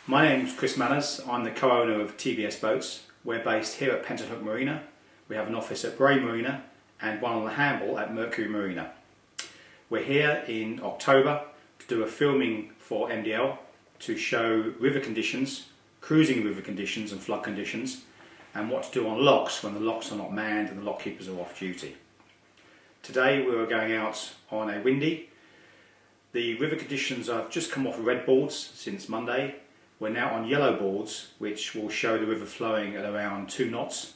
My name's Chris Manners. I'm the co-owner of TBS Boats. We're based here at Pentonhook Marina. We have an office at Bray Marina and one on the Hamble at Mercury Marina. We're here in October to do a filming for MDL to show river conditions, cruising river conditions and flood conditions, and what to do on locks when the locks are not manned and the lock keepers are off duty. Today we are going out on a windy. The river conditions have just come off red boards since Monday. We're now on yellow boards, which will show the river flowing at around 2 knots,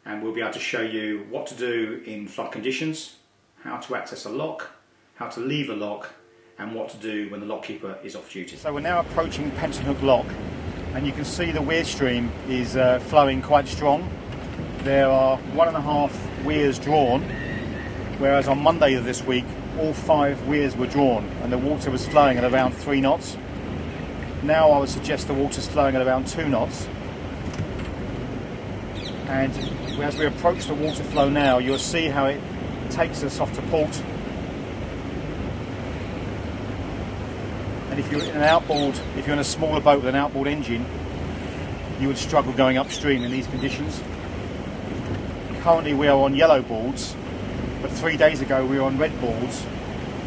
and we'll be able to show you what to do in flood conditions, how to access a lock, how to leave a lock, and what to do when the lock keeper is off duty. So we're now approaching Pentonhook Lock, and you can see the weir stream is flowing quite strong. There are 1.5 weirs drawn, whereas on Monday of this week all 5 weirs were drawn and the water was flowing at around 3 knots. Now I would suggest the water's flowing at around 2 knots, and as we approach the water flow now, you'll see how it takes us off to port. And if you're in an outboard, if you're in a smaller boat with an outboard engine, you would struggle going upstream in these conditions. Currently we are on yellow boards, but 3 days ago we were on red boards,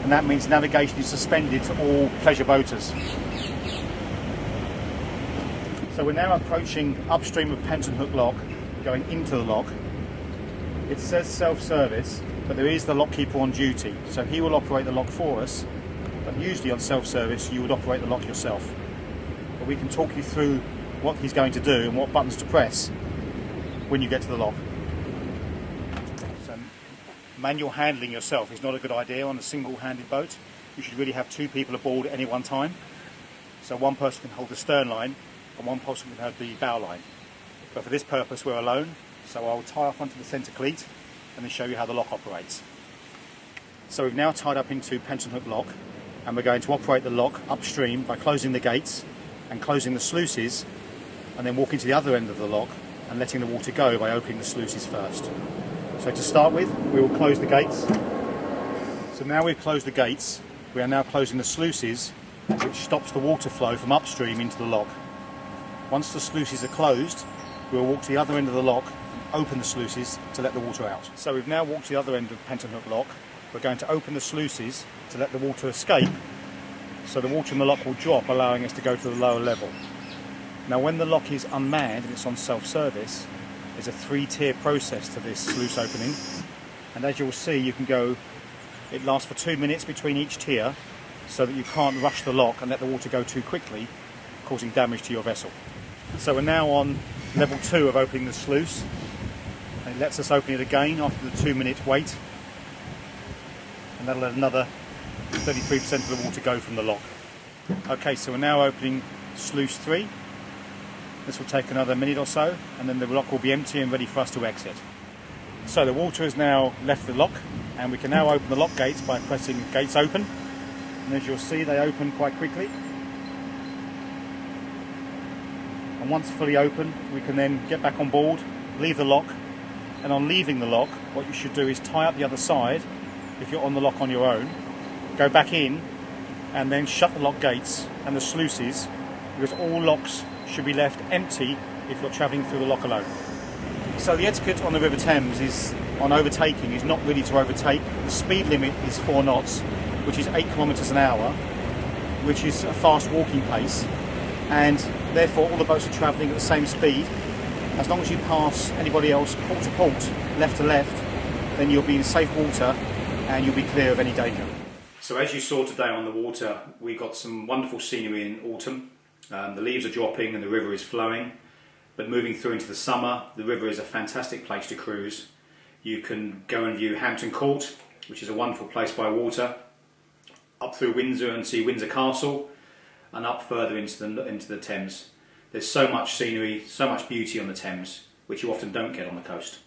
and that means navigation is suspended to all pleasure boaters. So we're now approaching upstream of Pentonhook Lock, going into the lock. It says self-service, but there is the lock keeper on duty, so he will operate the lock for us, but usually on self-service you would operate the lock yourself. But we can talk you through what he's going to do and what buttons to press when you get to the lock. So manual handling yourself is not a good idea on a single-handed boat. You should really have 2 people aboard at any one time, so one person can hold the stern line and one person can have the bow line. But for this purpose we're alone, so I'll tie off onto the centre cleat and then show you how the lock operates. So we've now tied up into Pentonhook Lock, and we're going to operate the lock upstream by closing the gates and closing the sluices, and then walking to the other end of the lock and letting the water go by opening the sluices first. So to start with, we will close the gates. So now we've closed the gates, we are now closing the sluices, which stops the water flow from upstream into the lock. Once the sluices are closed, we'll walk to the other end of the lock and open the sluices to let the water out. So we've now walked to the other end of Pentonhook Lock. We're going to open the sluices to let the water escape, so the water in the lock will drop, allowing us to go to the lower level. Now when the lock is unmanned and it's on self-service, there's a 3-tier process to this sluice opening, and as you'll see, you can go, it lasts for 2 minutes between each tier, so that you can't rush the lock and let the water go too quickly, causing damage to your vessel. So we're now on level 2 of opening the sluice, and it lets us open it again after the 2-minute wait, and that'll let another 33% of the water go from the lock. Okay, so we're now opening sluice 3. This will take another minute or so, and then the lock will be empty and ready for us to exit. So the water has now left the lock, and we can now open the lock gates by pressing gates open, and as you'll see they open quite quickly. And once fully open, we can then get back on board, leave the lock, and on leaving the lock, what you should do is tie up the other side if you're on the lock on your own, go back in, and then shut the lock gates and the sluices, because all locks should be left empty if you're travelling through the lock alone. So the etiquette on the River Thames is, on overtaking, is not really to overtake. The speed limit is 4 knots, which is 8 kilometres an hour, which is a fast walking pace, and therefore all the boats are travelling at the same speed. As long as you pass anybody else port to port, left to left, then you'll be in safe water and you'll be clear of any danger. So as you saw today on the water, we got some wonderful scenery in autumn. The leaves are dropping and the river is flowing, but moving through into the summer, the river is a fantastic place to cruise. You can go and view Hampton Court, which is a wonderful place by water, up through Windsor and see Windsor Castle, and up further into the Thames. There's so much scenery, so much beauty on the Thames, which you often don't get on the coast.